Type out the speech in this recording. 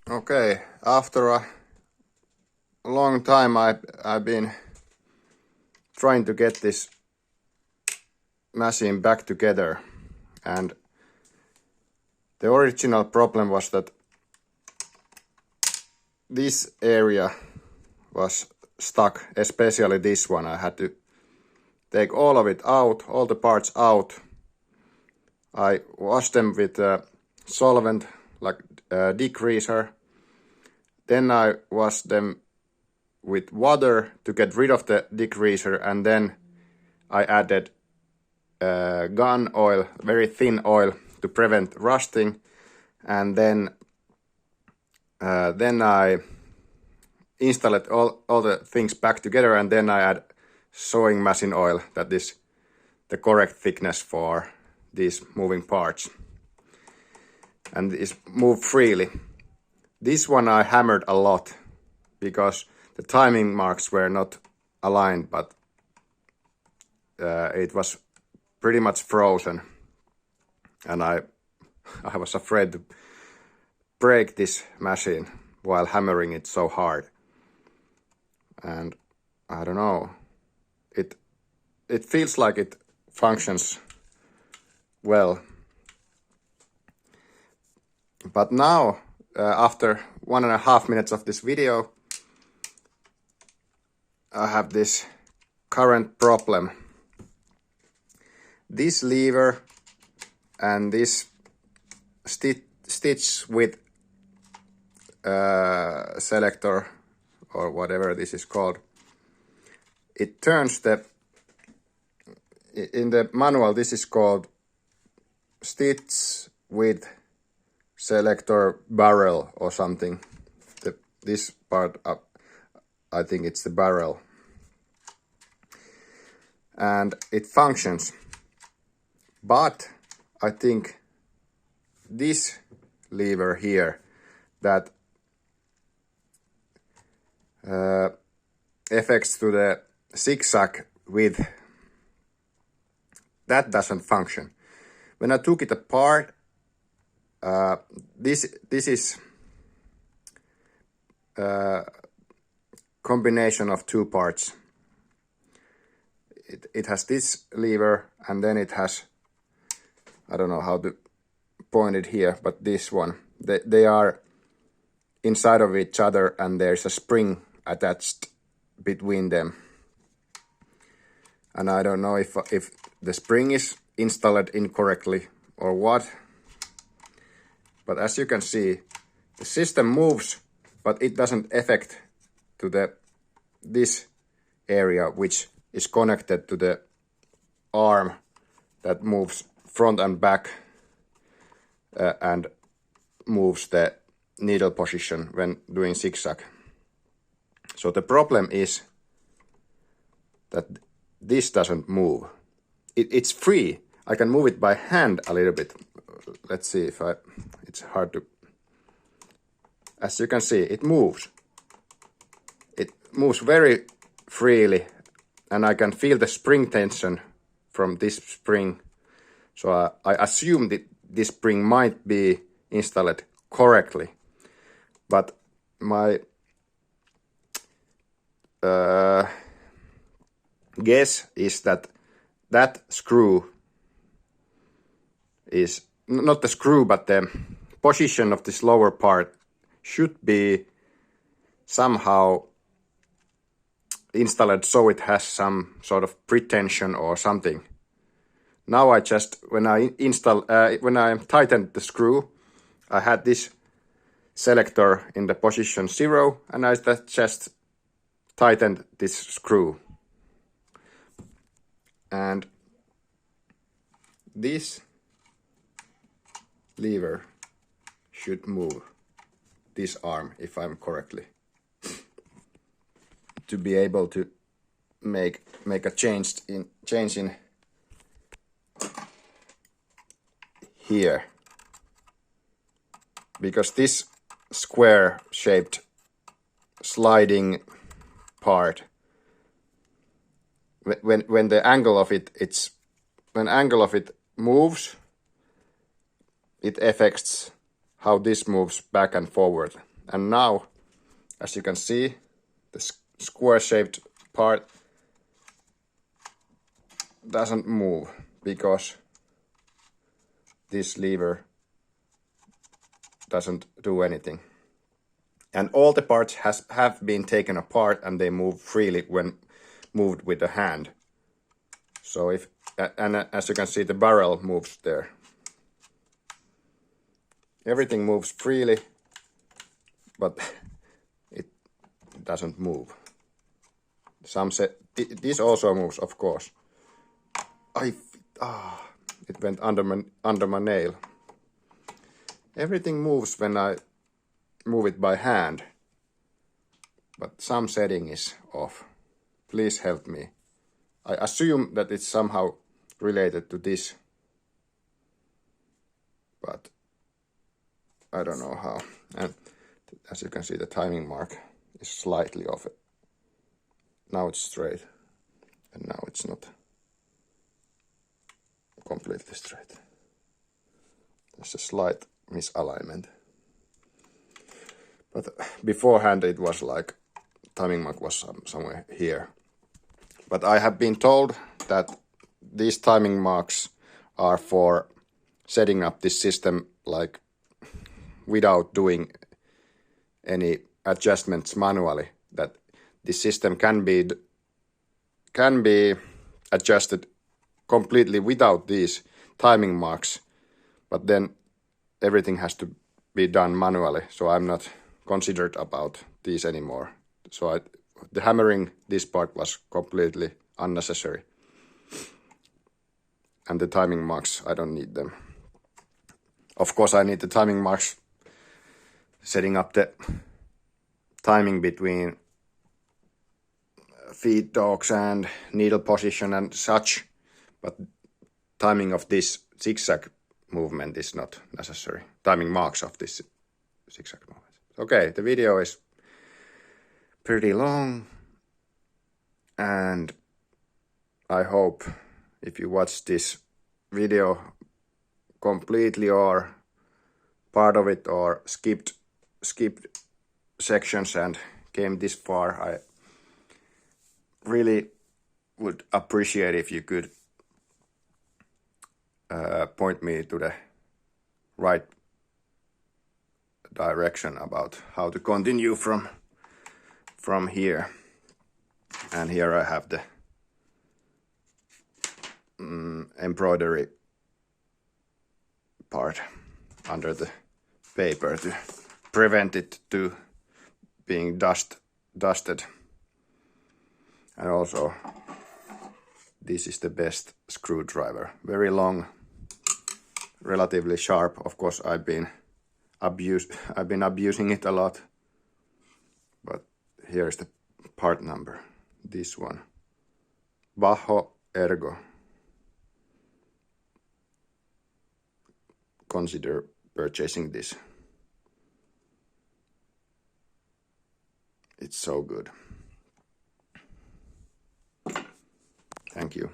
Okay, after a long time I've been trying to get this machine back together, and the original problem was that this area was stuck, especially this one. I had to take all of it out, all the parts out. I washed them with solvent like degreaser. Then I washed them with water to get rid of the degreaser, and then I added gun oil, very thin oil, to prevent rusting, and then I installed all the things back together, and then I add sewing machine oil, that is the correct thickness for these moving parts, and this move freely. This one I hammered a lot because the timing marks were not aligned, but it was pretty much frozen, and I was afraid to break this machine while hammering it so hard. And I don't know, it feels like it functions well, but now after 1.5 minutes of this video, I have this current problem. This lever and this stitch with selector, or whatever this is called, it turns in the manual this is called stitch with selector barrel or something. This part up, I think it's the barrel, and it functions, but I think this lever here that affects to the zigzag width, that doesn't function. When I took it apart, this is combination of two parts. It has this lever, and then it has, I don't know how to point it here, but this one. They are inside of each other, and there's a spring attached between them. And I don't know if the spring is installed incorrectly or what. But as you can see, the system moves, but it doesn't affect to this area, which is connected to the arm that moves front and back and moves the needle position when doing zigzag. So the problem is that this doesn't move. It's free. I can move it by hand a little bit. Let's see if it's hard to... As you can see, it moves. It moves very freely, and I can feel the spring tension from this spring. So I assume that this spring might be installed correctly, but my guess is that screw is not the screw, but the position of this lower part should be somehow installed so it has some sort of pretension or something. Now I just, when I tightened the screw, I had this selector in the position 0, and I just tightened this screw. And this lever should move this arm, if I'm correctly, to be able to make a change in here, because this square shaped sliding part, when the angle of it moves, it affects how this moves back and forward. And now, as you can see, the square-shaped part doesn't move because this lever doesn't do anything. And all the parts have been taken apart and they move freely when moved with the hand. So as you can see, the barrel moves there. Everything moves freely, but it doesn't move. This also moves, of course. It went under my nail. Everything moves when I move it by hand, but some setting is off. Please help me. I assume that it's somehow related to this, but I don't know how. And as you can see, the timing mark is slightly off. Now it's straight, and now it's not completely straight. There's a slight misalignment. But beforehand it was like timing mark was somewhere here. But I have been told that these timing marks are for setting up this system like without doing any adjustments manually. That this system can be adjusted completely without these timing marks, but then everything has to be done manually. So I'm not considered about these anymore. So the hammering this part was completely unnecessary. And the timing marks, I don't need them. Of course, I need the timing marks setting up the timing between feed dogs and needle position and such, but timing of this zigzag movement is not necessary. Timing marks of this zigzag movement. Okay, the video is pretty long, and I hope if you watch this video completely or part of it or skipped sections and came this far, I really would appreciate if you could point me to the right direction about how to continue from here. And here I have the embroidery part under the paper to prevent it to being dusted. And also this is the best screwdriver, very long, relatively sharp. Of course I've been abusing it a lot, but here is the part number, this one, Bajo Ergo. Consider purchasing this. It's so good. Thank you.